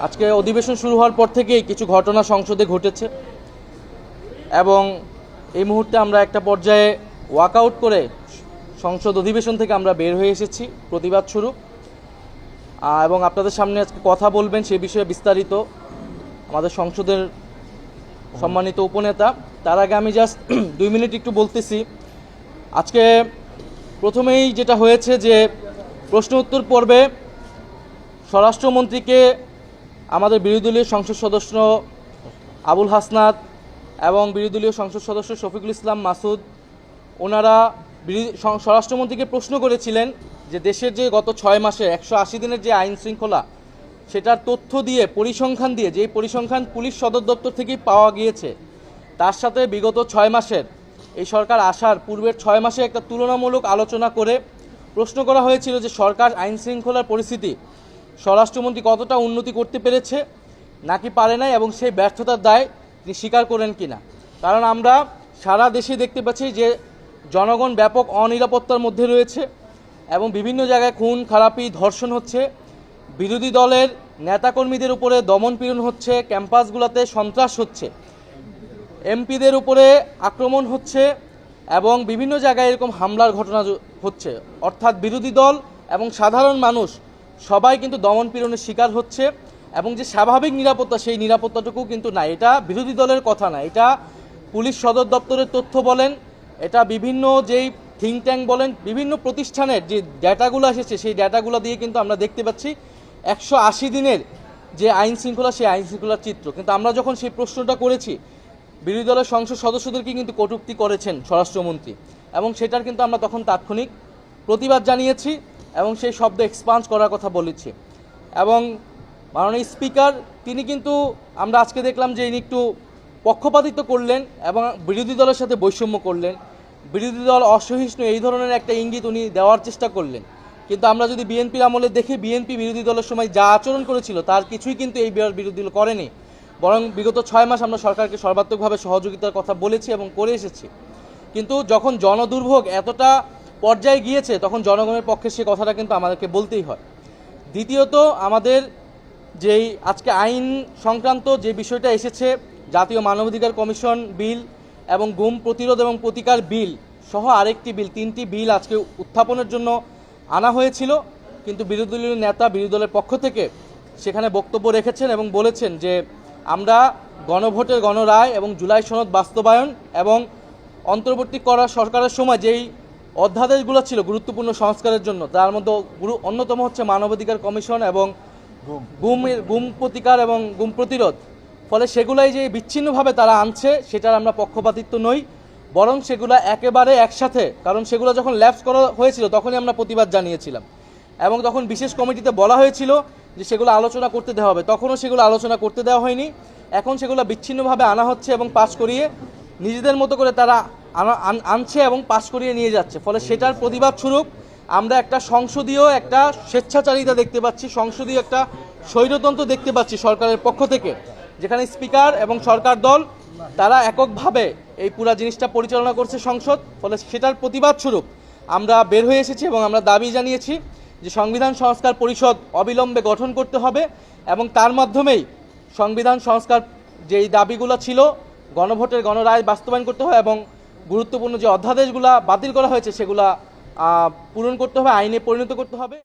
আজকে অধিবেশন শুরু হওয়ার পর থেকেই কিছু ঘটনা সংসদে ঘটেছে এবং এই মুহূর্তে আমরা একটা পর্যায়ে ওয়াকআউট করে সংসদ অধিবেশন থেকে আমরা বের হয়ে এসেছি প্রতিবাদ স্বরূপ এবং আপনাদের সামনে আজকে কথা বলবেন সে বিষয়ে বিস্তারিত আমাদের সংসদের সম্মানিত উপনেতা। তার আগে আমি জাস্ট 2 মিনিট একটু বলতেছি। আজকে প্রথমেই যেটা হয়েছে যে প্রশ্ন উত্তর পর্বে স্বরাষ্ট্রমন্ত্রীকে আমাদের বিরোধী দলীয় সংসদ সদস্য আবুল হাসনাত এবং বিরোধী দলীয় সংসদ সদস্য শফিকুল ইসলাম মাসুদ ওনারা স্বরাষ্ট্রমন্ত্রীকে প্রশ্ন করেছিলেন যে দেশের যে গত 6 মাসে 180 দিনের যে আইন শৃঙ্খলা সেটার তথ্য দিয়ে পরিসংখ্যান দিয়ে যেই পরিসংখ্যান পুলিশ সদর দপ্তর থেকেই পাওয়া গিয়েছে তার সাথে বিগত 6 মাসের এই সরকার আসার পূর্বের 6 মাসে একটা তুলনামূলক আলোচনা করে প্রশ্ন করা হয়েছিল যে সরকার আইন শৃঙ্খলার পরিস্থিতি স্বরাষ্ট্রমন্ত্রী কতটা উন্নতি করতে পেরেছে নাকি পারে নাই এবং সেই ব্যর্থতার দায় তিনি স্বীকার করেন কিনা। কারণ আমরা সারা দেশে দেখতে পাচ্ছি যে জনগণ ব্যাপক অনিরাপত্তার মধ্যে রয়েছে এবং বিভিন্ন জায়গায় খুন খারাপি ধর্ষণ হচ্ছে, বিরোধী দলের নেতাকর্মীদের উপরে দমনপীড়ন হচ্ছে, ক্যাম্পাসগুলোতে সন্ত্রাস হচ্ছে, এমপিদের উপরে আক্রমণ হচ্ছে এবং বিভিন্ন জায়গায় এরকম হামলার ঘটনা হচ্ছে। অর্থাৎ বিরোধী দল এবং সাধারণ মানুষ সবাই কিন্তু দমনপীড়নের শিকার হচ্ছে এবং যে স্বাভাবিক নিরাপত্তা সেই নিরাপত্তাটুকু কিন্তু না। এটা বিরোধী দলের কথা না, এটা পুলিশ সদর দপ্তরের তথ্য বলেন, এটা বিভিন্ন যেই থিঙ্ক ট্যাঙ্ক বলেন, বিভিন্ন প্রতিষ্ঠানের যে ডেটাগুলো এসেছে সেই ডেটাগুলো দিয়ে কিন্তু আমরা দেখতে পাচ্ছি 180 দিনের যে আইন শৃঙ্খলা সেই আইন শৃঙ্খলার চিত্র। কিন্তু আমরা যখন সেই প্রশ্নটা করেছি বিরোধী দলের সংসদ সদস্যদেরকে কিন্তু কটূক্তি করেছেন স্বরাষ্ট্রমন্ত্রী এবং সেটার কিন্তু আমরা তখন তাৎক্ষণিক প্রতিবাদ জানিয়েছি এবং সেই শব্দ এক্সপান্স করার কথা বলেছি। এবং মাননীয় স্পিকার তিনি কিন্তু আমরা আজকে দেখলাম যে ইনি একটু পক্ষপাতিত্ব করলেন এবং বিরোধী দলের সাথে বৈষম্য করলেন, বিরোধী দল অসহিষ্ণু এই ধরনের একটা ইঙ্গিত উনি দেওয়ার চেষ্টা করলেন। কিন্তু আমরা যদি বিএনপির আমলে দেখি বিএনপি বিরোধী দলের সময় যা আচরণ করেছিল তার কিছুই কিন্তু এই বিরোধী দল করেনি, বরং বিগত 6 মাস আমরা সরকারকে সর্বাত্মকভাবে সহযোগিতার কথা বলেছি এবং করে এসেছি। কিন্তু যখন জনদুর্ভোগ এতটা পর্যায়ে গিয়েছে তখন জনগণের পক্ষে সে কথাটা কিন্তু আমাদেরকে বলতেই হয়। দ্বিতীয়ত আমাদের যেই আজকে আইন সংক্রান্ত যে বিষয়টা এসেছে জাতীয় মানবাধিকার কমিশন বিল এবং গুম প্রতিরোধ এবং প্রতিকার বিল সহ আরেকটি বিল, 3টি বিল আজকে উত্থাপনের জন্য আনা হয়েছিল। কিন্তু বিরোধী দলীয় নেতা বিরোধী দলের পক্ষ থেকে সেখানে বক্তব্য রেখেছেন এবং বলেছেন যে আমরা গণভোটের গণরায় এবং জুলাই সনদ বাস্তবায়ন এবং অন্তর্বর্তী করা সরকারের সময় যেই অধ্যাদেশগুলো ছিল গুরুত্বপূর্ণ সংস্কারের জন্য তার মধ্যে অন্যতম হচ্ছে মানবাধিকার কমিশন এবং গুম প্রতিকার এবং গুম প্রতিরোধ। ফলে সেগুলাই যে বিচ্ছিন্নভাবে তারা আনছে সেটার আমরা পক্ষপাতিত্ব নই, বরং সেগুলো একেবারে একসাথে, কারণ সেগুলো যখন ল্যাপস করা হয়েছিল তখনই আমরা প্রতিবাদ জানিয়েছিলাম এবং তখন বিশেষ কমিটিতে বলা হয়েছিল যে সেগুলো আলোচনা করতে দেওয়া হবে, তখনও সেগুলো আলোচনা করতে দেওয়া হয়নি। এখন সেগুলো বিচ্ছিন্নভাবে আনা হচ্ছে এবং পাস করিয়ে নিজেদের মতো করে তারা আনছে এবং পাস করিয়ে নিয়ে যাচ্ছে। ফলে সেটার প্রতিবাদ স্বরূপ আমরা একটা সংসদীয় একটা স্বেচ্ছাচারিতা দেখতে পাচ্ছি, সংসদীয় একটা স্বৈরতন্ত্র দেখতে পাচ্ছি সরকারের পক্ষ থেকে, যেখানে স্পিকার এবং সরকার দল তারা এককভাবে এই পুরা জিনিসটা পরিচালনা করছে সংসদ। ফলে সেটার প্রতিবাদ স্বরূপ আমরা বের হয়ে এসেছি এবং আমরা দাবি জানিয়েছি যে সংবিধান সংস্কার পরিষদ অবিলম্বে গঠন করতে হবে এবং তার মাধ্যমেই সংবিধান সংস্কার যেই দাবিগুলো ছিল গণভোটের গণরায় বাস্তবায়ন করতে হবে এবং গুরুত্বপূর্ণ যে অধ্যাদেশগুলো বাতিল করা হয়েছে সেগুলা পূরণ করতে হবে, আইনে পরিণত করতে হবে।